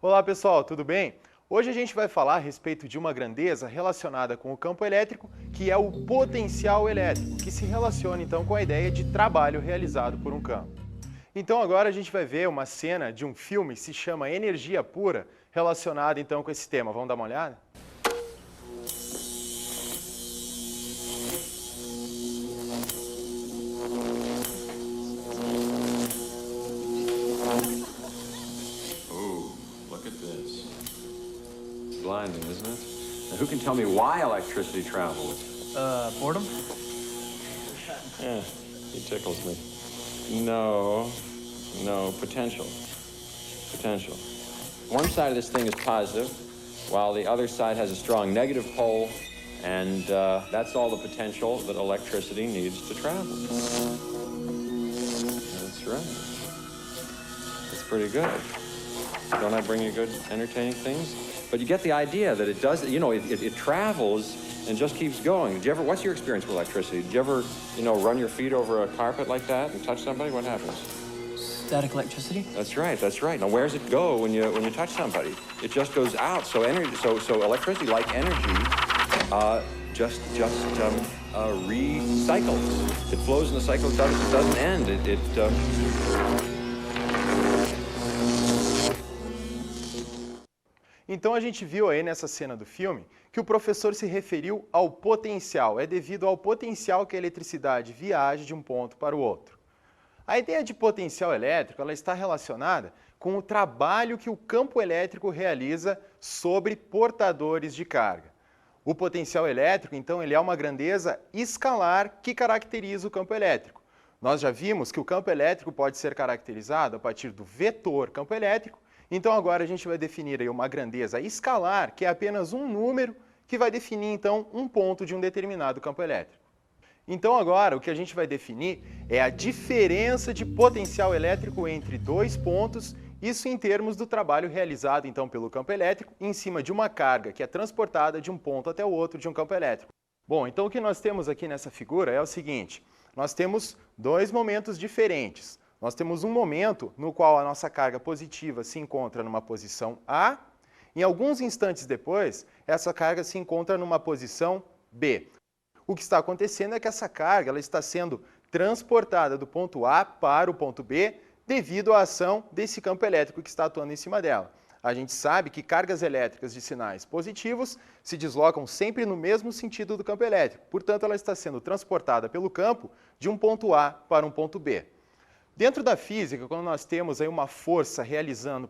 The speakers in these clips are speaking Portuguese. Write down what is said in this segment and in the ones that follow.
Olá pessoal, tudo bem? Hoje a gente vai falar a respeito de uma grandeza relacionada com o campo elétrico, que é o potencial elétrico, que se relaciona então com a ideia de trabalho realizado por um campo. Então agora a gente vai ver uma cena de um filme que se chama Energia Pura, relacionada então com esse tema. Vamos dar uma olhada? Blinding, isn't it? Now, who can tell me why electricity travels? Boredom? Yeah, he tickles me. No, potential. Potential. One side of this thing is positive, while the other side has a strong negative pole, and that's all the potential that electricity needs to travel. That's right. That's pretty good. Don't I bring you good, entertaining things? But you get the idea that it does, it travels and just keeps going. Did you ever, what's your experience with electricity? Did you ever, run your feet over a carpet like that and touch somebody? What happens? Static electricity? That's right, that's right. Now, where does it go when you touch somebody? It just goes out. So electricity, like energy, just recycles. It flows in the cycle, it doesn't end. Então a gente viu aí nessa cena do filme que o professor se referiu ao potencial, é devido ao potencial que a eletricidade viaja de um ponto para o outro. A ideia de potencial elétrico ela está relacionada com o trabalho que o campo elétrico realiza sobre portadores de carga. O potencial elétrico, então, ele é uma grandeza escalar que caracteriza o campo elétrico. Nós já vimos que o campo elétrico pode ser caracterizado a partir do vetor campo elétrico. Então agora a gente vai definir aí uma grandeza escalar, que é apenas um número que vai definir então um ponto de um determinado campo elétrico. Então agora o que a gente vai definir é a diferença de potencial elétrico entre dois pontos, isso em termos do trabalho realizado então pelo campo elétrico em cima de uma carga que é transportada de um ponto até o outro de um campo elétrico. Bom, então o que nós temos aqui nessa figura é o seguinte, nós temos dois momentos diferentes. Nós temos um momento no qual a nossa carga positiva se encontra numa posição A, e alguns instantes depois, essa carga se encontra numa posição B. O que está acontecendo é que essa carga ela está sendo transportada do ponto A para o ponto B devido à ação desse campo elétrico que está atuando em cima dela. A gente sabe que cargas elétricas de sinais positivos se deslocam sempre no mesmo sentido do campo elétrico, portanto ela está sendo transportada pelo campo de um ponto A para um ponto B. Dentro da física, quando nós temos aí uma força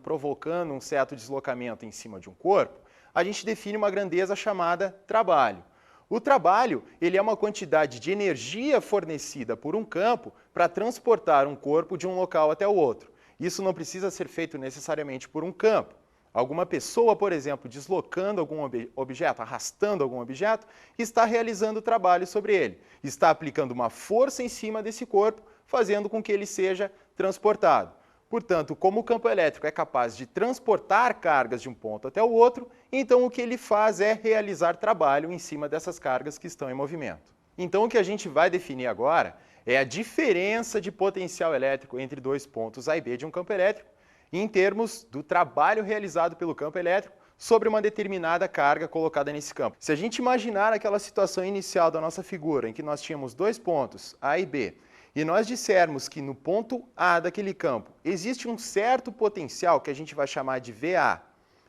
provocando um certo deslocamento em cima de um corpo, a gente define uma grandeza chamada trabalho. O trabalho ele é uma quantidade de energia fornecida por um campo para transportar um corpo de um local até o outro. Isso não precisa ser feito necessariamente por um campo. Alguma pessoa, por exemplo, deslocando algum objeto, arrastando algum objeto, está realizando trabalho sobre ele. Está aplicando uma força em cima desse corpo, fazendo com que ele seja transportado. Portanto, como o campo elétrico é capaz de transportar cargas de um ponto até o outro, então o que ele faz é realizar trabalho em cima dessas cargas que estão em movimento. Então o que a gente vai definir agora é a diferença de potencial elétrico entre dois pontos A e B de um campo elétrico, em termos do trabalho realizado pelo campo elétrico sobre uma determinada carga colocada nesse campo. Se a gente imaginar aquela situação inicial da nossa figura, em que nós tínhamos dois pontos, A e B, e nós dissermos que no ponto A daquele campo existe um certo potencial que a gente vai chamar de VA,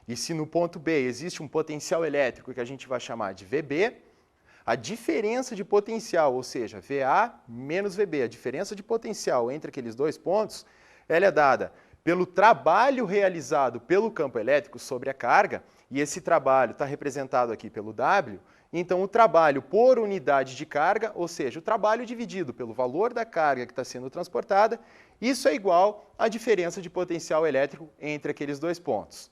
e se no ponto B existe um potencial elétrico que a gente vai chamar de VB, a diferença de potencial, ou seja, VA menos VB, a diferença de potencial entre aqueles dois pontos, ela é dada pelo trabalho realizado pelo campo elétrico sobre a carga, e esse trabalho está representado aqui pelo W, então o trabalho por unidade de carga, ou seja, o trabalho dividido pelo valor da carga que está sendo transportada, isso é igual à diferença de potencial elétrico entre aqueles dois pontos.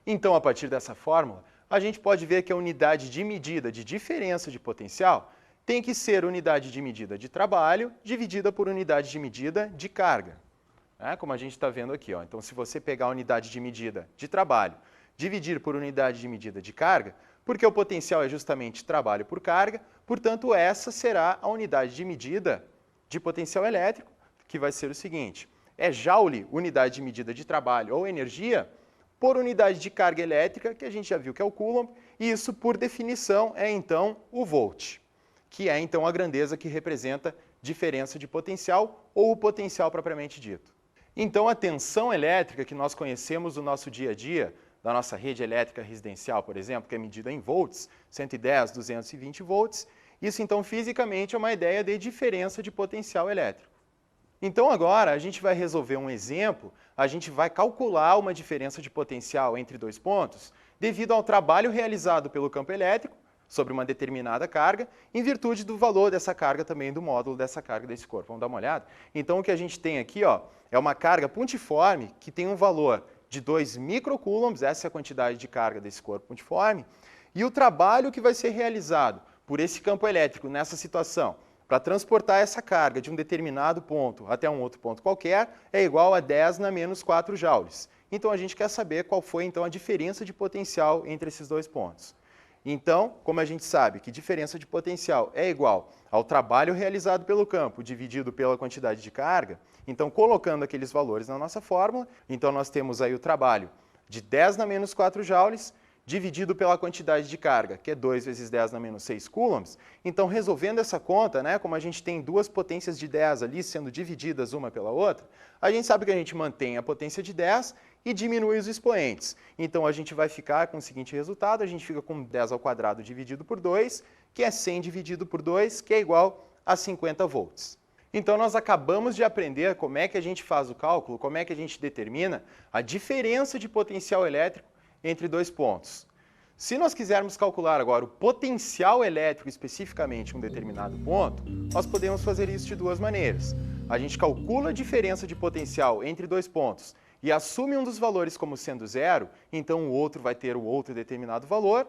Então, a partir dessa fórmula, a gente pode ver que a unidade de medida de diferença de potencial tem que ser unidade de medida de trabalho dividida por unidade de medida de carga. Como a gente está vendo aqui. Então, se você pegar a unidade de medida de trabalho, dividir por unidade de medida de carga, porque o potencial é justamente trabalho por carga, portanto, essa será a unidade de medida de potencial elétrico, que vai ser o seguinte, é joule, unidade de medida de trabalho ou energia, por unidade de carga elétrica, que a gente já viu que é o Coulomb, e isso, por definição, é então o volt, que é então a grandeza que representa diferença de potencial ou o potencial propriamente dito. Então, a tensão elétrica que nós conhecemos no nosso dia a dia, da nossa rede elétrica residencial, por exemplo, que é medida em volts, 110, 220 volts, isso então fisicamente é uma ideia de diferença de potencial elétrico. Então agora a gente vai resolver um exemplo, a gente vai calcular uma diferença de potencial entre dois pontos devido ao trabalho realizado pelo campo elétrico sobre uma determinada carga, em virtude do valor dessa carga também, do módulo dessa carga desse corpo. Vamos dar uma olhada? Então o que a gente tem aqui é uma carga pontiforme que tem um valor de 2 microcoulombs, essa é a quantidade de carga desse corpo pontiforme, e o trabalho que vai ser realizado por esse campo elétrico nessa situação para transportar essa carga de um determinado ponto até um outro ponto qualquer é igual a 10 na menos 4 joules. Então a gente quer saber qual foi então a diferença de potencial entre esses dois pontos. Então, como a gente sabe que diferença de potencial é igual ao trabalho realizado pelo campo dividido pela quantidade de carga, então colocando aqueles valores na nossa fórmula, então nós temos aí o trabalho de 10 na menos 4 joules dividido pela quantidade de carga, que é 2 vezes 10 na menos 6 coulombs. Então, resolvendo essa conta, como a gente tem duas potências de 10 ali sendo divididas uma pela outra, a gente sabe que a gente mantém a potência de 10 e diminui os expoentes. Então, a gente vai ficar com o seguinte resultado, a gente fica com 10 ao quadrado dividido por 2, que é 100 dividido por 2, que é igual a 50 volts. Então, nós acabamos de aprender como é que a gente faz o cálculo, como é que a gente determina a diferença de potencial elétrico entre dois pontos. Se nós quisermos calcular agora o potencial elétrico especificamente em um determinado ponto, nós podemos fazer isso de duas maneiras. A gente calcula a diferença de potencial entre dois pontos e assume um dos valores como sendo zero, então o outro vai ter o outro determinado valor,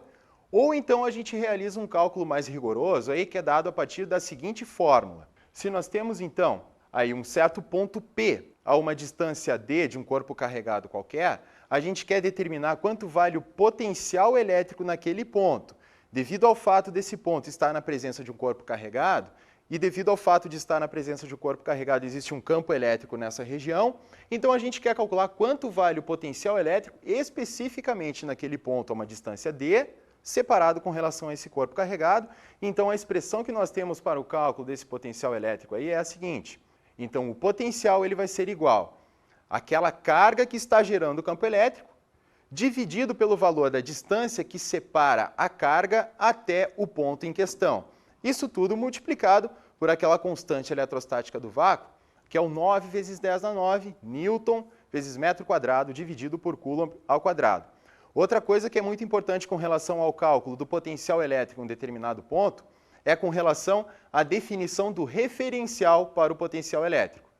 ou então a gente realiza um cálculo mais rigoroso, aí, que é dado a partir da seguinte fórmula. Se nós temos então aí um certo ponto P a uma distância D de um corpo carregado qualquer, a gente quer determinar quanto vale o potencial elétrico naquele ponto. Devido ao fato desse ponto estar na presença de um corpo carregado, e devido ao fato de estar na presença de um corpo carregado, existe um campo elétrico nessa região, então a gente quer calcular quanto vale o potencial elétrico especificamente naquele ponto a uma distância D, separado com relação a esse corpo carregado. Então a expressão que nós temos para o cálculo desse potencial elétrico aí é a seguinte. Então o potencial ele vai ser igual àquela carga que está gerando o campo elétrico, dividido pelo valor da distância que separa a carga até o ponto em questão. Isso tudo multiplicado por aquela constante eletrostática do vácuo, que é o 9 vezes 10 na 9, Newton vezes metro quadrado, dividido por Coulomb ao quadrado. Outra coisa que é muito importante com relação ao cálculo do potencial elétrico em um determinado ponto é com relação à definição do referencial para o potencial elétrico.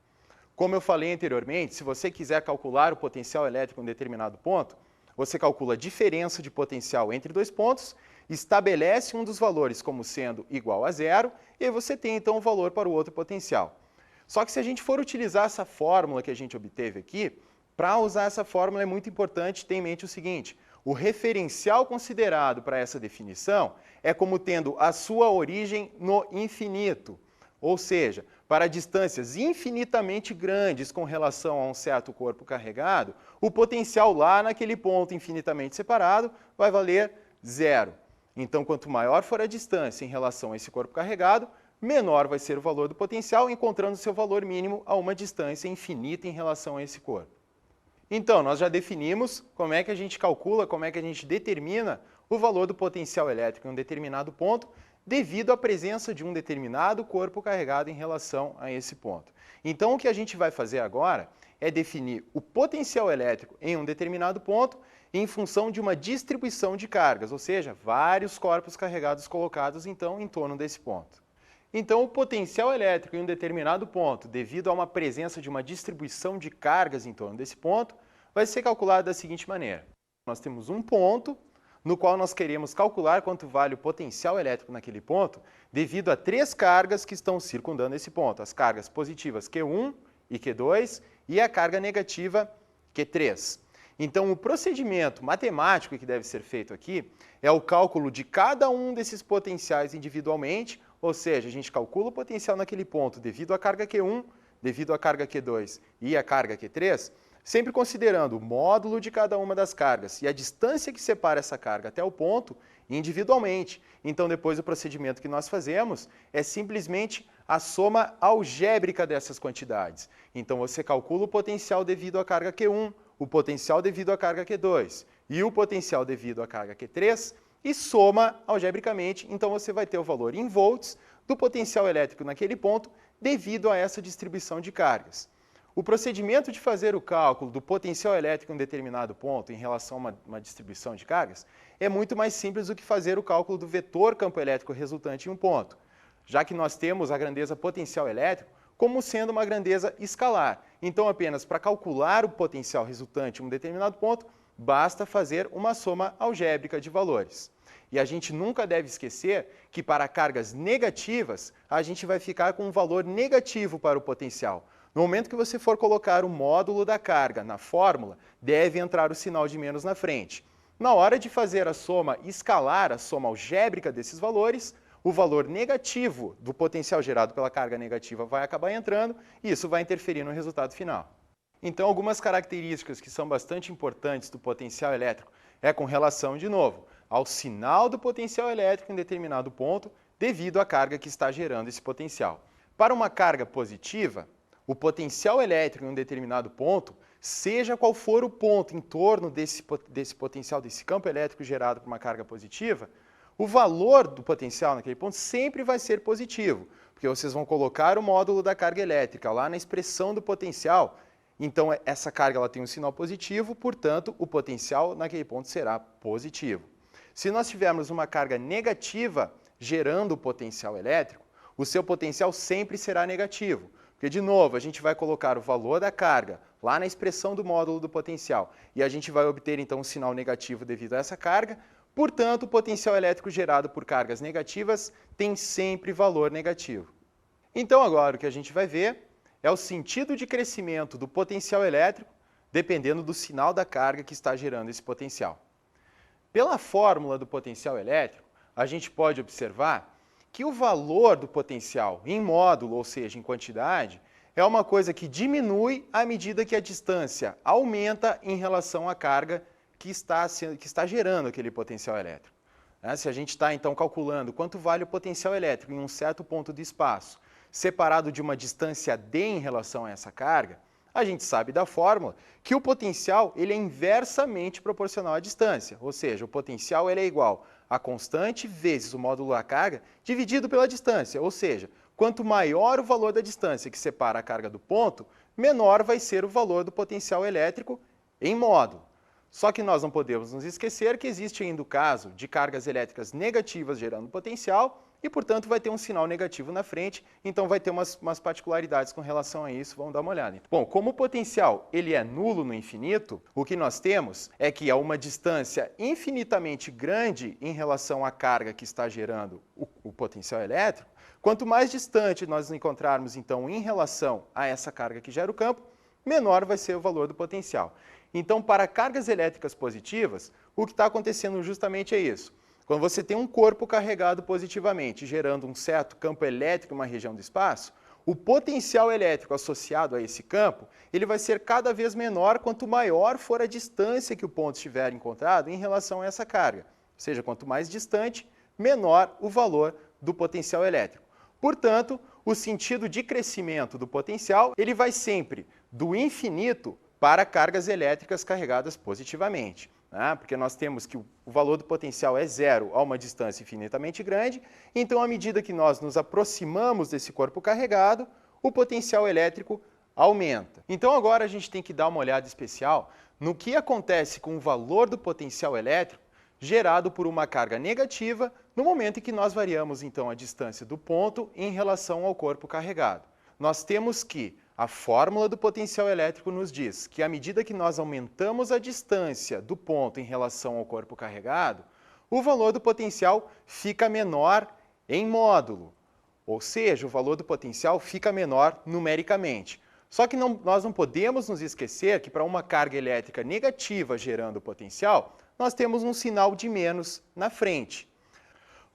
Como eu falei anteriormente, se você quiser calcular o potencial elétrico em um determinado ponto, você calcula a diferença de potencial entre dois pontos, estabelece um dos valores como sendo igual a zero, e aí você tem então o valor para o outro potencial. Só que se a gente for utilizar essa fórmula que a gente obteve aqui, para usar essa fórmula é muito importante ter em mente o seguinte: o referencial considerado para essa definição é como tendo a sua origem no infinito, ou seja, para distâncias infinitamente grandes com relação a um certo corpo carregado, o potencial lá naquele ponto infinitamente separado vai valer zero. Então, quanto maior for a distância em relação a esse corpo carregado, menor vai ser o valor do potencial, encontrando seu valor mínimo a uma distância infinita em relação a esse corpo. Então, nós já definimos como é que a gente calcula, como é que a gente determina o valor do potencial elétrico em um determinado ponto, devido à presença de um determinado corpo carregado em relação a esse ponto. Então, o que a gente vai fazer agora é definir o potencial elétrico em um determinado ponto em função de uma distribuição de cargas, ou seja, vários corpos carregados colocados, então, em torno desse ponto. Então, o potencial elétrico em um determinado ponto, devido a uma presença de uma distribuição de cargas em torno desse ponto, vai ser calculado da seguinte maneira. Nós temos um ponto no qual nós queremos calcular quanto vale o potencial elétrico naquele ponto, devido a três cargas que estão circundando esse ponto. As cargas positivas Q1 e Q2 e a carga negativa Q3. Então, o procedimento matemático que deve ser feito aqui é o cálculo de cada um desses potenciais individualmente, ou seja, a gente calcula o potencial naquele ponto devido à carga Q1, devido à carga Q2 e à carga Q3, sempre considerando o módulo de cada uma das cargas e a distância que separa essa carga até o ponto individualmente. Então, depois o procedimento que nós fazemos é simplesmente a soma algébrica dessas quantidades. Então, você calcula o potencial devido à carga Q1, o potencial devido à carga Q2 e o potencial devido à carga Q3 e soma algebricamente. Então, você vai ter o valor em volts do potencial elétrico naquele ponto devido a essa distribuição de cargas. O procedimento de fazer o cálculo do potencial elétrico em um determinado ponto em relação a uma distribuição de cargas é muito mais simples do que fazer o cálculo do vetor campo elétrico resultante em um ponto, já que nós temos a grandeza potencial elétrico como sendo uma grandeza escalar. Então, apenas para calcular o potencial resultante em um determinado ponto, basta fazer uma soma algébrica de valores. E a gente nunca deve esquecer que para cargas negativas, a gente vai ficar com um valor negativo para o potencial. No momento que você for colocar o módulo da carga na fórmula, deve entrar o sinal de menos na frente. Na hora de fazer a soma escalar, a soma algébrica desses valores, o valor negativo do potencial gerado pela carga negativa vai acabar entrando e isso vai interferir no resultado final. Então, algumas características que são bastante importantes do potencial elétrico é com relação, de novo, ao sinal do potencial elétrico em determinado ponto devido à carga que está gerando esse potencial. Para uma carga positiva, o potencial elétrico em um determinado ponto, seja qual for o ponto em torno desse potencial, desse campo elétrico gerado por uma carga positiva, o valor do potencial naquele ponto sempre vai ser positivo, porque vocês vão colocar o módulo da carga elétrica lá na expressão do potencial. Então, essa carga ela tem um sinal positivo, portanto, o potencial naquele ponto será positivo. Se nós tivermos uma carga negativa gerando o potencial elétrico, o seu potencial sempre será negativo. Porque, de novo, a gente vai colocar o valor da carga lá na expressão do módulo do potencial e a gente vai obter, então, um sinal negativo devido a essa carga. Portanto, o potencial elétrico gerado por cargas negativas tem sempre valor negativo. Então, agora, o que a gente vai ver é o sentido de crescimento do potencial elétrico dependendo do sinal da carga que está gerando esse potencial. Pela fórmula do potencial elétrico, a gente pode observar que o valor do potencial em módulo, ou seja, em quantidade, é uma coisa que diminui à medida que a distância aumenta em relação à carga que está gerando aquele potencial elétrico. Se a gente está, então, calculando quanto vale o potencial elétrico em um certo ponto de espaço, separado de uma distância d em relação a essa carga, a gente sabe da fórmula que o potencial ele é inversamente proporcional à distância, ou seja, o potencial ele é igual a constante vezes o módulo da carga dividido pela distância, ou seja, quanto maior o valor da distância que separa a carga do ponto, menor vai ser o valor do potencial elétrico em módulo. Só que nós não podemos nos esquecer que existe ainda o caso de cargas elétricas negativas gerando potencial e, portanto, vai ter um sinal negativo na frente, então vai ter umas particularidades com relação a isso, vamos dar uma olhada. Bom, como o potencial ele é nulo no infinito, o que nós temos é que a uma distância infinitamente grande em relação à carga que está gerando o potencial elétrico, quanto mais distante nós nos encontrarmos, então, em relação a essa carga que gera o campo, menor vai ser o valor do potencial. Então, para cargas elétricas positivas, o que está acontecendo justamente é isso. Quando você tem um corpo carregado positivamente, gerando um certo campo elétrico em uma região do espaço, o potencial elétrico associado a esse campo, ele vai ser cada vez menor quanto maior for a distância que o ponto estiver encontrado em relação a essa carga. Ou seja, quanto mais distante, menor o valor do potencial elétrico. Portanto, o sentido de crescimento do potencial, ele vai sempre do infinito para cargas elétricas carregadas positivamente. Porque nós temos que o valor do potencial é zero a uma distância infinitamente grande, então, à medida que nós nos aproximamos desse corpo carregado, o potencial elétrico aumenta. Então, agora a gente tem que dar uma olhada especial no que acontece com o valor do potencial elétrico gerado por uma carga negativa no momento em que nós variamos, então, a distância do ponto em relação ao corpo carregado. Nós temos que a fórmula do potencial elétrico nos diz que, à medida que nós aumentamos a distância do ponto em relação ao corpo carregado, o valor do potencial fica menor em módulo, ou seja, o valor do potencial fica menor numericamente. Só que nós não podemos nos esquecer que, para uma carga elétrica negativa gerando potencial, nós temos um sinal de menos na frente.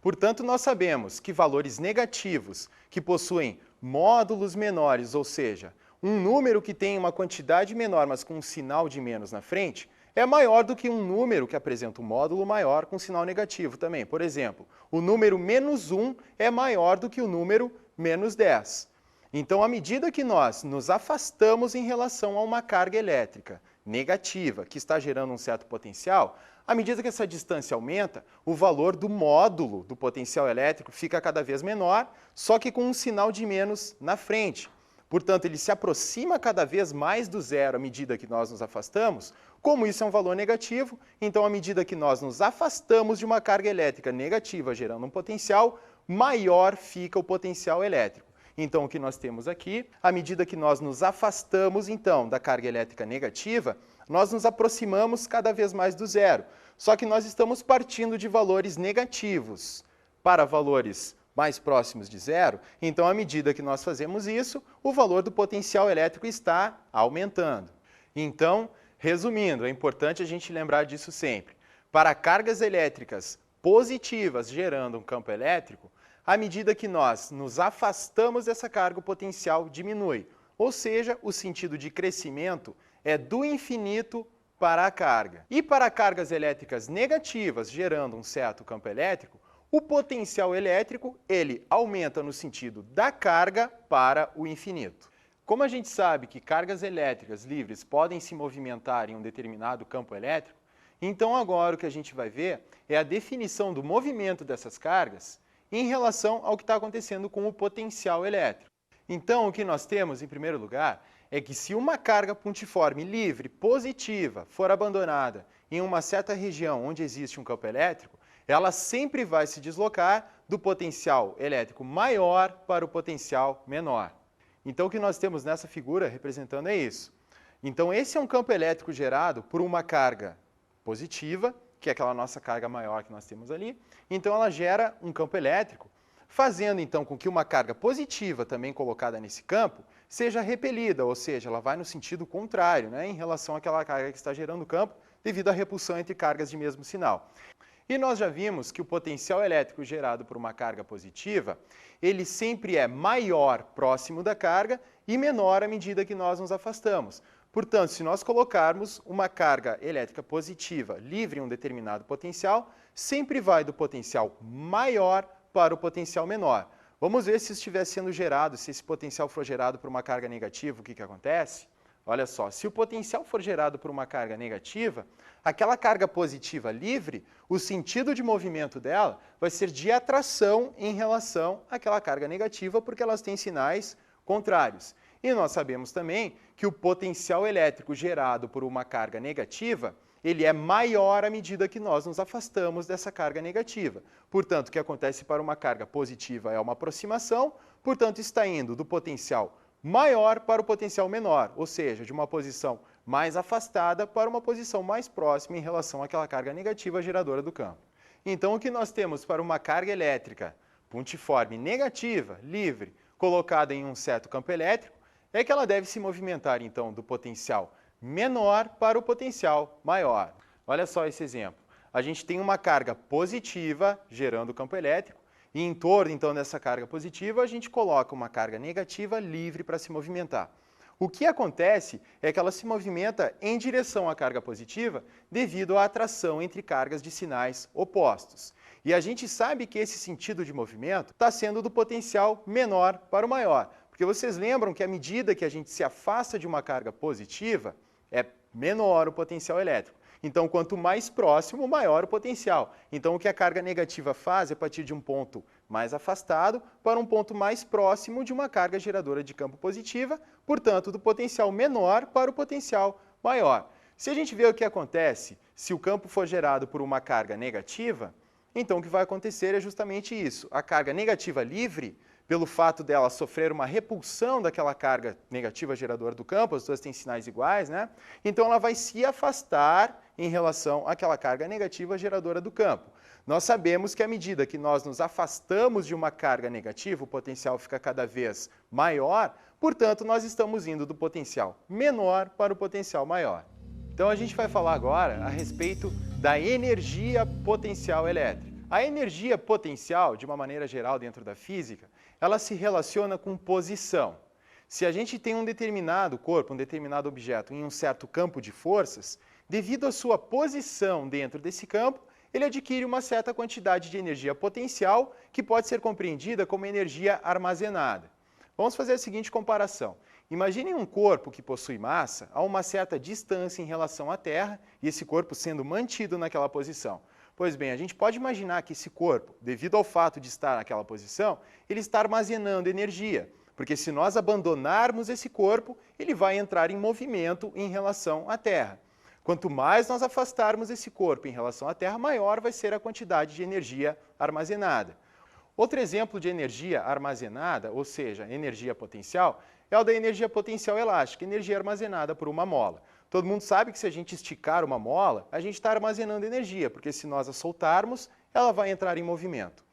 Portanto, nós sabemos que valores negativos que possuem módulos menores, ou seja, um número que tem uma quantidade menor, mas com um sinal de menos na frente, é maior do que um número que apresenta um módulo maior com sinal negativo também. Por exemplo, o número menos 1 é maior do que o número menos 10. Então, à medida que nós nos afastamos em relação a uma carga elétrica negativa, que está gerando um certo potencial, à medida que essa distância aumenta, o valor do módulo do potencial elétrico fica cada vez menor, só que com um sinal de menos na frente. Portanto, ele se aproxima cada vez mais do zero à medida que nós nos afastamos. Como isso é um valor negativo, então, à medida que nós nos afastamos de uma carga elétrica negativa, gerando um potencial, maior fica o potencial elétrico. Então, o que nós temos aqui, à medida que nós nos afastamos, então, da carga elétrica negativa, nós nos aproximamos cada vez mais do zero. Só que nós estamos partindo de valores negativos para valores mais próximos de zero, então, à medida que nós fazemos isso, o valor do potencial elétrico está aumentando. Então, resumindo, é importante a gente lembrar disso sempre. Para cargas elétricas positivas gerando um campo elétrico, à medida que nós nos afastamos dessa carga, o potencial diminui. Ou seja, o sentido de crescimento é do infinito para a carga. E para cargas elétricas negativas gerando um certo campo elétrico, o potencial elétrico, ele aumenta no sentido da carga para o infinito. Como a gente sabe que cargas elétricas livres podem se movimentar em um determinado campo elétrico, então agora o que a gente vai ver é a definição do movimento dessas cargas em relação ao que está acontecendo com o potencial elétrico. Então, o que nós temos, em primeiro lugar, é que se uma carga pontiforme livre, positiva, for abandonada em uma certa região onde existe um campo elétrico, ela sempre vai se deslocar do potencial elétrico maior para o potencial menor. Então, o que nós temos nessa figura representando é isso. Então, esse é um campo elétrico gerado por uma carga positiva, que é aquela nossa carga maior que nós temos ali. Então, ela gera um campo elétrico, fazendo então com que uma carga positiva também colocada nesse campo seja repelida, ou seja, ela vai no sentido contrário, né, em relação àquela carga que está gerando o campo, devido à repulsão entre cargas de mesmo sinal. E nós já vimos que o potencial elétrico gerado por uma carga positiva, ele sempre é maior próximo da carga e menor à medida que nós nos afastamos. Portanto, se nós colocarmos uma carga elétrica positiva livre em um determinado potencial, sempre vai do potencial maior para o potencial menor. Vamos ver se estiver sendo gerado, se esse potencial for gerado por uma carga negativa, o que acontece? Olha só, se o potencial for gerado por uma carga negativa, aquela carga positiva livre, o sentido de movimento dela vai ser de atração em relação àquela carga negativa, porque elas têm sinais contrários. E nós sabemos também que o potencial elétrico gerado por uma carga negativa, ele é maior à medida que nós nos afastamos dessa carga negativa. Portanto, o que acontece para uma carga positiva é uma aproximação, portanto, está indo do potencial maior para o potencial menor, ou seja, de uma posição mais afastada para uma posição mais próxima em relação àquela carga negativa geradora do campo. Então, o que nós temos para uma carga elétrica pontiforme negativa, livre, colocada em um certo campo elétrico, é que ela deve se movimentar, então, do potencial menor para o potencial maior. Olha só esse exemplo. A gente tem uma carga positiva gerando campo elétrico, e em torno, então, dessa carga positiva, a gente coloca uma carga negativa livre para se movimentar. O que acontece é que ela se movimenta em direção à carga positiva devido à atração entre cargas de sinais opostos. E a gente sabe que esse sentido de movimento está sendo do potencial menor para o maior. Porque vocês lembram que à medida que a gente se afasta de uma carga positiva, é menor o potencial elétrico. Então, quanto mais próximo, maior o potencial. Então, o que a carga negativa faz é partir de um ponto mais afastado para um ponto mais próximo de uma carga geradora de campo positiva, portanto, do potencial menor para o potencial maior. Se a gente vê o que acontece se o campo for gerado por uma carga negativa, então o que vai acontecer é justamente isso. A carga negativa livre, pelo fato dela sofrer uma repulsão daquela carga negativa geradora do campo, as duas têm sinais iguais, né? Então ela vai se afastar em relação àquela carga negativa geradora do campo. Nós sabemos que à medida que nós nos afastamos de uma carga negativa, o potencial fica cada vez maior, portanto nós estamos indo do potencial menor para o potencial maior. Então a gente vai falar agora a respeito da energia potencial elétrica. A energia potencial, de uma maneira geral dentro da física, ela se relaciona com posição. Se a gente tem um determinado corpo, um determinado objeto em um certo campo de forças, devido à sua posição dentro desse campo, ele adquire uma certa quantidade de energia potencial que pode ser compreendida como energia armazenada. Vamos fazer a seguinte comparação. Imagine um corpo que possui massa a uma certa distância em relação à Terra e esse corpo sendo mantido naquela posição. Pois bem, a gente pode imaginar que esse corpo, devido ao fato de estar naquela posição, ele está armazenando energia, porque se nós abandonarmos esse corpo, ele vai entrar em movimento em relação à Terra. Quanto mais nós afastarmos esse corpo em relação à Terra, maior vai ser a quantidade de energia armazenada. Outro exemplo de energia armazenada, ou seja, energia potencial, é o da energia potencial elástica, energia armazenada por uma mola. Todo mundo sabe que se a gente esticar uma mola, a gente está armazenando energia, porque se nós a soltarmos, ela vai entrar em movimento.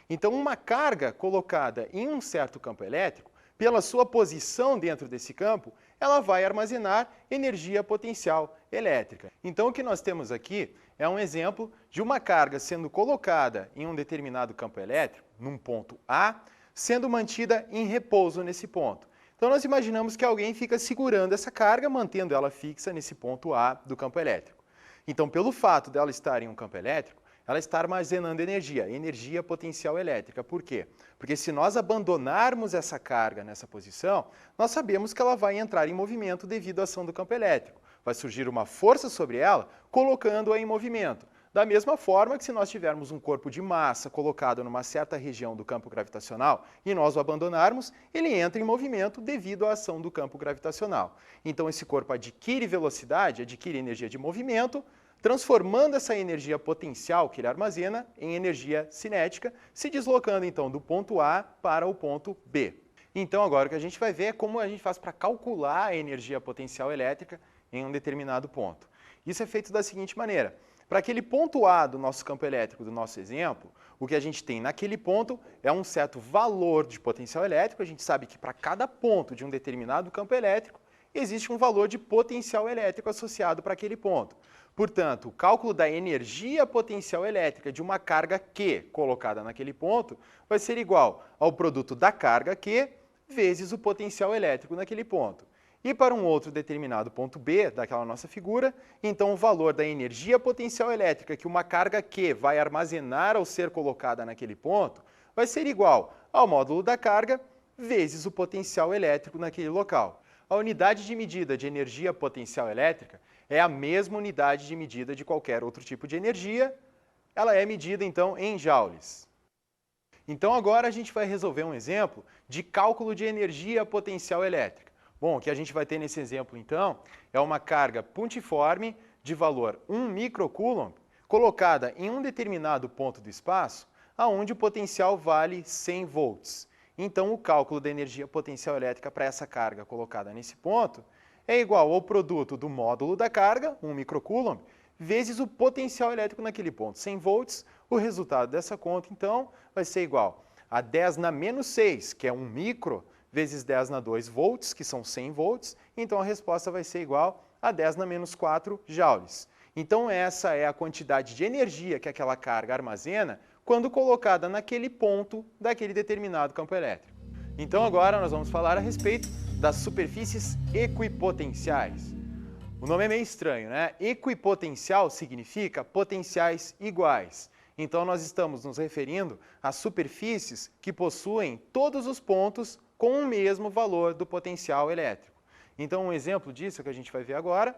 Então, uma carga colocada em um certo campo elétrico, pela sua posição dentro desse campo, ela vai armazenar energia potencial elétrica. Então, o que nós temos aqui é um exemplo de uma carga sendo colocada em um determinado campo elétrico, num ponto A, sendo mantida em repouso nesse ponto. Então, nós imaginamos que alguém fica segurando essa carga, mantendo ela fixa nesse ponto A do campo elétrico. Então, pelo fato dela estar em um campo elétrico, ela está armazenando energia, energia potencial elétrica. Por quê? Porque se nós abandonarmos essa carga nessa posição, nós sabemos que ela vai entrar em movimento devido à ação do campo elétrico. Vai surgir uma força sobre ela, colocando-a em movimento. Da mesma forma que se nós tivermos um corpo de massa colocado numa certa região do campo gravitacional e nós o abandonarmos, ele entra em movimento devido à ação do campo gravitacional. Então esse corpo adquire velocidade, adquire energia de movimento, transformando essa energia potencial que ele armazena em energia cinética, se deslocando então do ponto A para o ponto B. Então agora o que a gente vai ver é como a gente faz para calcular a energia potencial elétrica em um determinado ponto. Isso é feito da seguinte maneira. Para aquele ponto A do nosso campo elétrico, do nosso exemplo, o que a gente tem naquele ponto é um certo valor de potencial elétrico. A gente sabe que para cada ponto de um determinado campo elétrico, existe um valor de potencial elétrico associado para aquele ponto. Portanto, o cálculo da energia potencial elétrica de uma carga Q colocada naquele ponto vai ser igual ao produto da carga Q vezes o potencial elétrico naquele ponto. E para um outro determinado ponto B daquela nossa figura, então o valor da energia potencial elétrica que uma carga Q vai armazenar ao ser colocada naquele ponto vai ser igual ao módulo da carga vezes o potencial elétrico naquele local. A unidade de medida de energia potencial elétrica é a mesma unidade de medida de qualquer outro tipo de energia. Ela é medida, então, em joules. Então, agora a gente vai resolver um exemplo de cálculo de energia potencial elétrica. Bom, o que a gente vai ter nesse exemplo, então, é uma carga pontiforme de valor 1 microcoulomb colocada em um determinado ponto do espaço, onde o potencial vale 100 volts. Então, o cálculo da energia potencial elétrica para essa carga colocada nesse ponto é igual ao produto do módulo da carga, 1 microcoulomb, vezes o potencial elétrico naquele ponto, 100 volts. O resultado dessa conta, então, vai ser igual a 10 na menos 6, que é 1 micro, vezes 10 na 2 volts, que são 100 volts. Então, a resposta vai ser igual a 10 na menos 4 joules. Então, essa é a quantidade de energia que aquela carga armazena quando colocada naquele ponto daquele determinado campo elétrico. Então, agora nós vamos falar a respeito das superfícies equipotenciais. O nome é meio estranho, né? Equipotencial significa potenciais iguais. Então, nós estamos nos referindo a superfícies que possuem todos os pontos com o mesmo valor do potencial elétrico. Então, um exemplo disso que a gente vai ver agora,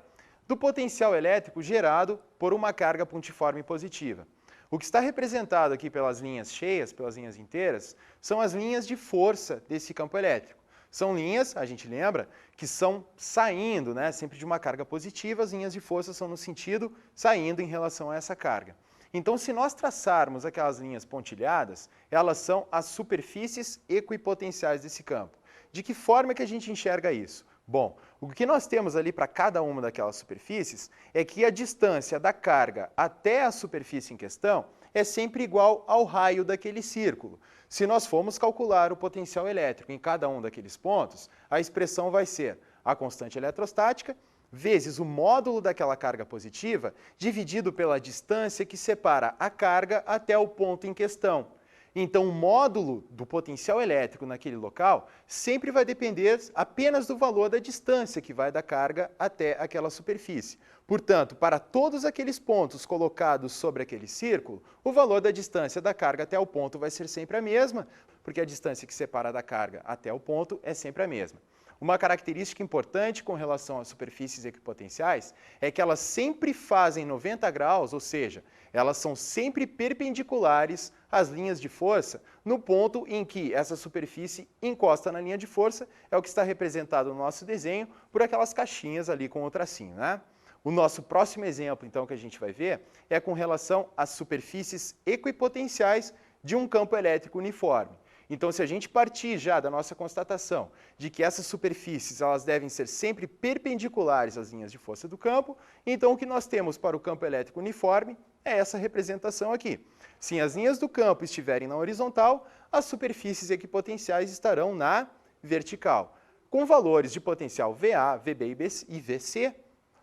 do potencial elétrico gerado por uma carga pontiforme positiva. O que está representado aqui pelas linhas cheias, pelas linhas inteiras, são as linhas de força desse campo elétrico. São linhas, a gente lembra, que são saindo, né, sempre de uma carga positiva, as linhas de força são no sentido saindo em relação a essa carga. Então, se nós traçarmos aquelas linhas pontilhadas, elas são as superfícies equipotenciais desse campo. De que forma que a gente enxerga isso? Bom, o que nós temos ali para cada uma daquelas superfícies é que a distância da carga até a superfície em questão é sempre igual ao raio daquele círculo. Se nós formos calcular o potencial elétrico em cada um daqueles pontos, a expressão vai ser a constante eletrostática vezes o módulo daquela carga positiva dividido pela distância que separa a carga até o ponto em questão. Então, o módulo do potencial elétrico naquele local sempre vai depender apenas do valor da distância que vai da carga até aquela superfície. Portanto, para todos aqueles pontos colocados sobre aquele círculo, o valor da distância da carga até o ponto vai ser sempre a mesma, porque a distância que separa da carga até o ponto é sempre a mesma. Uma característica importante com relação às superfícies equipotenciais é que elas sempre fazem 90 graus, ou seja, elas são sempre perpendiculares às linhas de força no ponto em que essa superfície encosta na linha de força, é o que está representado no nosso desenho por aquelas caixinhas ali com o tracinho, né? O nosso próximo exemplo, então, que a gente vai ver é com relação às superfícies equipotenciais de um campo elétrico uniforme. Então, se a gente partir já da nossa constatação de que essas superfícies elas devem ser sempre perpendiculares às linhas de força do campo, então o que nós temos para o campo elétrico uniforme é essa representação aqui. Se as linhas do campo estiverem na horizontal, as superfícies equipotenciais estarão na vertical, com valores de potencial VA, VB e VC,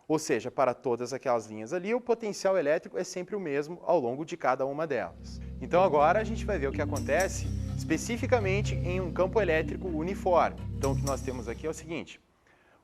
ou seja, para todas aquelas linhas ali, o potencial elétrico é sempre o mesmo ao longo de cada uma delas. Então agora a gente vai ver o que acontece especificamente em um campo elétrico uniforme. Então o que nós temos aqui é o seguinte: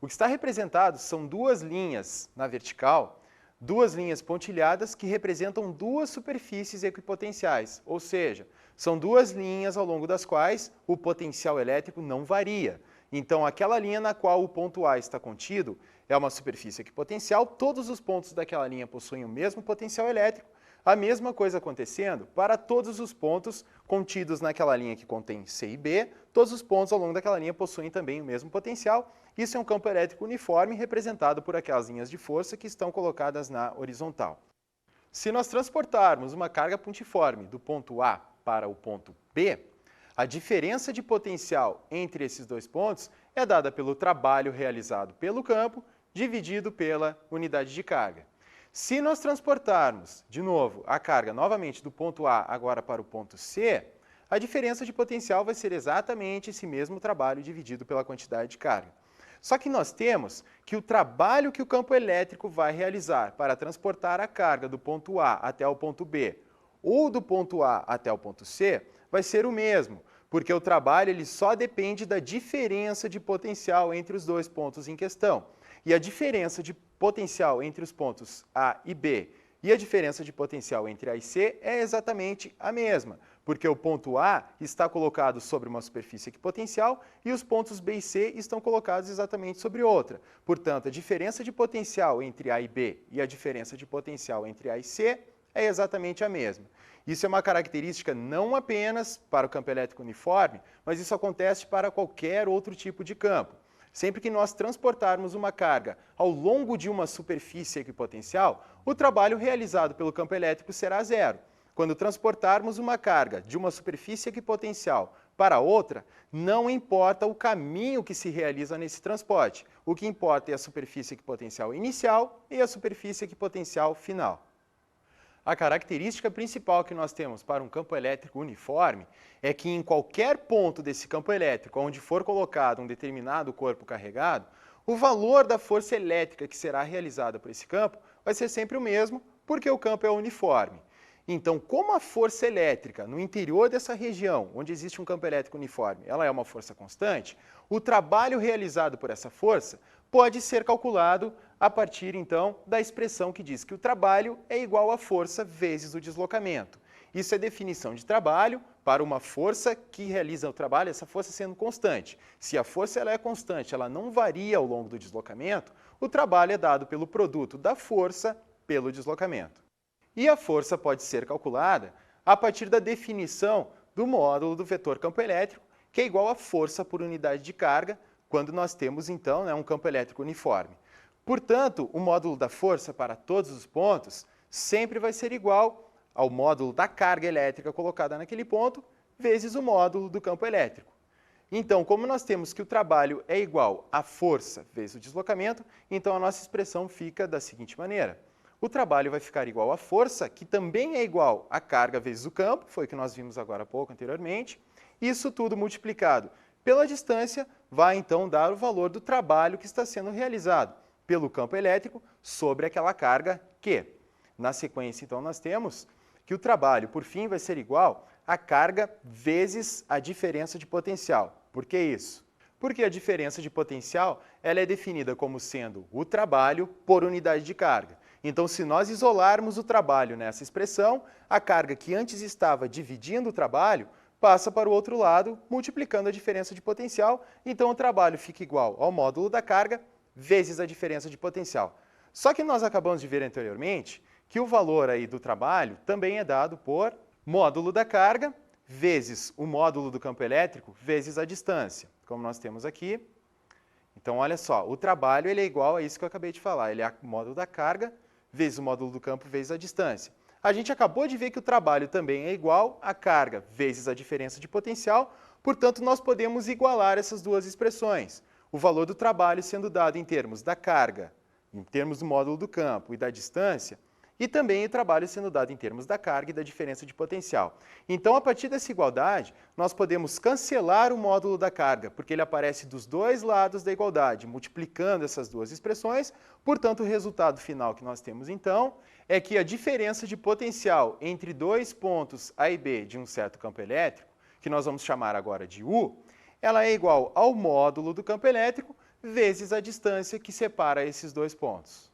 o que está representado são duas linhas na vertical, duas linhas pontilhadas que representam duas superfícies equipotenciais, ou seja, são duas linhas ao longo das quais o potencial elétrico não varia. Então aquela linha na qual o ponto A está contido é uma superfície equipotencial, todos os pontos daquela linha possuem o mesmo potencial elétrico, a mesma coisa acontecendo para todos os pontos contidos naquela linha que contém C e B, todos os pontos ao longo daquela linha possuem também o mesmo potencial. Isso é um campo elétrico uniforme representado por aquelas linhas de força que estão colocadas na horizontal. Se nós transportarmos uma carga pontiforme do ponto A para o ponto B, a diferença de potencial entre esses dois pontos é dada pelo trabalho realizado pelo campo dividido pela unidade de carga. Se nós transportarmos, de novo, a carga novamente do ponto A agora para o ponto C, a diferença de potencial vai ser exatamente esse mesmo trabalho dividido pela quantidade de carga. Só que nós temos que o trabalho que o campo elétrico vai realizar para transportar a carga do ponto A até o ponto B ou do ponto A até o ponto C vai ser o mesmo, porque o trabalho ele só depende da diferença de potencial entre os dois pontos em questão. E a diferença de potencial entre os pontos A e B e a diferença de potencial entre A e C é exatamente a mesma, porque o ponto A está colocado sobre uma superfície equipotencial e os pontos B e C estão colocados exatamente sobre outra. Portanto, a diferença de potencial entre A e B e a diferença de potencial entre A e C é exatamente a mesma. Isso é uma característica não apenas para o campo elétrico uniforme, mas isso acontece para qualquer outro tipo de campo. Sempre que nós transportarmos uma carga ao longo de uma superfície equipotencial, o trabalho realizado pelo campo elétrico será zero. Quando transportarmos uma carga de uma superfície equipotencial para outra, não importa o caminho que se realiza nesse transporte. O que importa é a superfície equipotencial inicial e a superfície equipotencial final. A característica principal que nós temos para um campo elétrico uniforme é que em qualquer ponto desse campo elétrico onde for colocado um determinado corpo carregado, o valor da força elétrica que será realizada por esse campo vai ser sempre o mesmo, porque o campo é uniforme. Então, como a força elétrica no interior dessa região, onde existe um campo elétrico uniforme, ela é uma força constante, o trabalho realizado por essa força pode ser calculado a partir, então, da expressão que diz que o trabalho é igual à força vezes o deslocamento. Isso é definição de trabalho para uma força que realiza o trabalho, essa força sendo constante. Se a força ela é constante, ela não varia ao longo do deslocamento, o trabalho é dado pelo produto da força pelo deslocamento. E a força pode ser calculada a partir da definição do módulo do vetor campo elétrico, que é igual a força por unidade de carga, quando nós temos, então, um campo elétrico uniforme. Portanto, o módulo da força para todos os pontos sempre vai ser igual ao módulo da carga elétrica colocada naquele ponto, vezes o módulo do campo elétrico. Então, como nós temos que o trabalho é igual à força vezes o deslocamento, então a nossa expressão fica da seguinte maneira. O trabalho vai ficar igual à força, que também é igual à carga vezes o campo, foi o que nós vimos agora há pouco anteriormente. Isso tudo multiplicado pela distância vai então dar o valor do trabalho que está sendo realizado pelo campo elétrico sobre aquela carga Q. Na sequência, então, nós temos que o trabalho, por fim, vai ser igual a carga vezes a diferença de potencial. Por que isso? Porque a diferença de potencial ela é definida como sendo o trabalho por unidade de carga. Então, se nós isolarmos o trabalho nessa expressão, a carga que antes estava dividindo o trabalho passa para o outro lado, multiplicando a diferença de potencial. Então, o trabalho fica igual ao módulo da carga vezes a diferença de potencial. Só que nós acabamos de ver anteriormente que o valor aí do trabalho também é dado por módulo da carga vezes o módulo do campo elétrico vezes a distância, como nós temos aqui. Então, olha só, o trabalho ele é igual a isso que eu acabei de falar, ele é o módulo da carga vezes o módulo do campo vezes a distância. A gente acabou de ver que o trabalho também é igual a carga vezes a diferença de potencial, portanto, nós podemos igualar essas duas expressões. O valor do trabalho sendo dado em termos da carga, em termos do módulo do campo e da distância, e também o trabalho sendo dado em termos da carga e da diferença de potencial. Então, a partir dessa igualdade, nós podemos cancelar o módulo da carga, porque ele aparece dos dois lados da igualdade, multiplicando essas duas expressões. Portanto, o resultado final que nós temos, então, é que a diferença de potencial entre dois pontos A e B de um certo campo elétrico, que nós vamos chamar agora de U, ela é igual ao módulo do campo elétrico vezes a distância que separa esses dois pontos.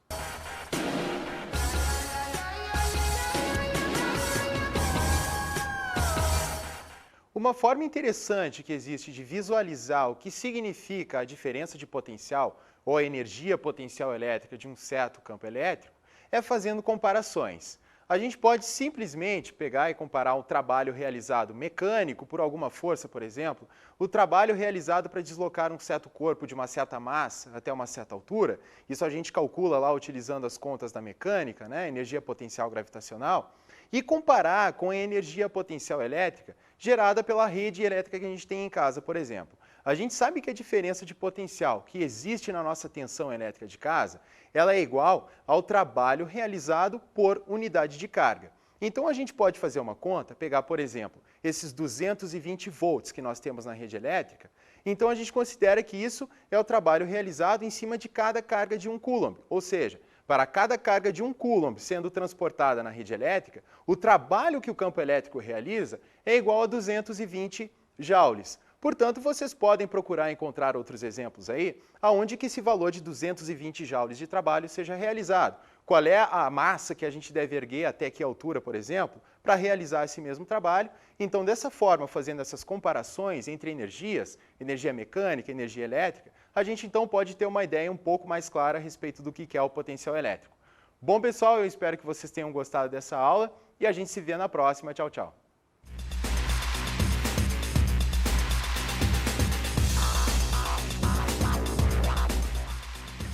Uma forma interessante que existe de visualizar o que significa a diferença de potencial ou a energia potencial elétrica de um certo campo elétrico é fazendo comparações. A gente pode simplesmente pegar e comparar o trabalho realizado mecânico por alguma força, por exemplo, o trabalho realizado para deslocar um certo corpo de uma certa massa até uma certa altura. Isso a gente calcula lá utilizando as contas da mecânica, né, energia potencial gravitacional, e comparar com a energia potencial elétrica gerada pela rede elétrica que a gente tem em casa, por exemplo. A gente sabe que a diferença de potencial que existe na nossa tensão elétrica de casa, ela é igual ao trabalho realizado por unidade de carga. Então a gente pode fazer uma conta, pegar, por exemplo, esses 220 volts que nós temos na rede elétrica. Então a gente considera que isso é o trabalho realizado em cima de cada carga de 1 coulomb, ou seja, para cada carga de 1 coulomb sendo transportada na rede elétrica, o trabalho que o campo elétrico realiza é igual a 220 joules. Portanto, vocês podem procurar encontrar outros exemplos aí, aonde que esse valor de 220 joules de trabalho seja realizado. Qual é a massa que a gente deve erguer até que altura, por exemplo, para realizar esse mesmo trabalho. Então, dessa forma, fazendo essas comparações entre energias, energia mecânica e energia elétrica, a gente então pode ter uma ideia um pouco mais clara a respeito do que é o potencial elétrico. Bom, pessoal, eu espero que vocês tenham gostado dessa aula e a gente se vê na próxima. Tchau, tchau.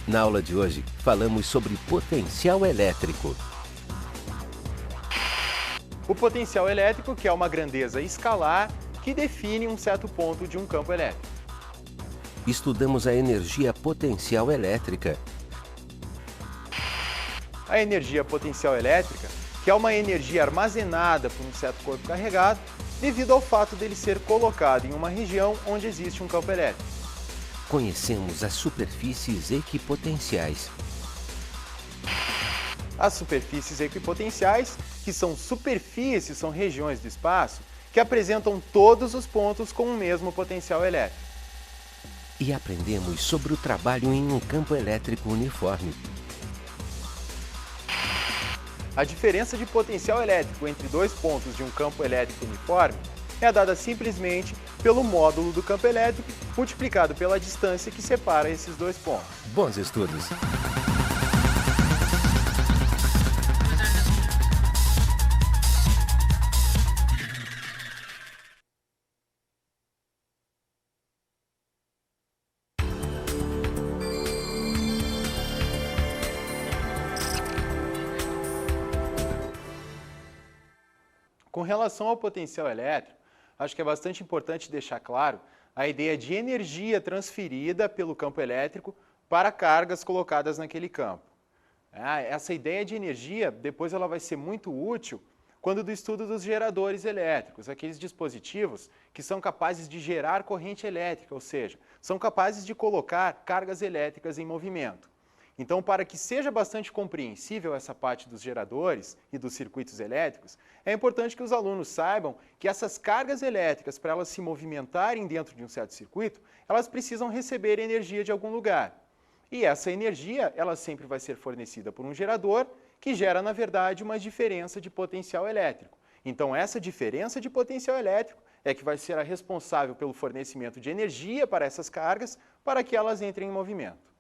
Na aula de hoje, falamos sobre potencial elétrico. O potencial elétrico, que é uma grandeza escalar que define um certo ponto de um campo elétrico. Estudamos a energia potencial elétrica. A energia potencial elétrica, que é uma energia armazenada por um certo corpo carregado, devido ao fato dele ser colocado em uma região onde existe um campo elétrico. Conhecemos as superfícies equipotenciais. As superfícies equipotenciais, que são superfícies, são regiões do espaço, que apresentam todos os pontos com o mesmo potencial elétrico. E aprendemos sobre o trabalho em um campo elétrico uniforme. A diferença de potencial elétrico entre dois pontos de um campo elétrico uniforme é dada simplesmente pelo módulo do campo elétrico multiplicado pela distância que separa esses dois pontos. Bons estudos! Com relação ao potencial elétrico, acho que é bastante importante deixar claro a ideia de energia transferida pelo campo elétrico para cargas colocadas naquele campo. Essa ideia de energia, depois ela vai ser muito útil quando do estudo dos geradores elétricos, aqueles dispositivos que são capazes de gerar corrente elétrica, ou seja, são capazes de colocar cargas elétricas em movimento. Então, para que seja bastante compreensível essa parte dos geradores e dos circuitos elétricos, é importante que os alunos saibam que essas cargas elétricas, para elas se movimentarem dentro de um certo circuito, elas precisam receber energia de algum lugar. E essa energia, ela sempre vai ser fornecida por um gerador, que gera, na verdade, uma diferença de potencial elétrico. Então, essa diferença de potencial elétrico é que vai ser a responsável pelo fornecimento de energia para essas cargas, para que elas entrem em movimento.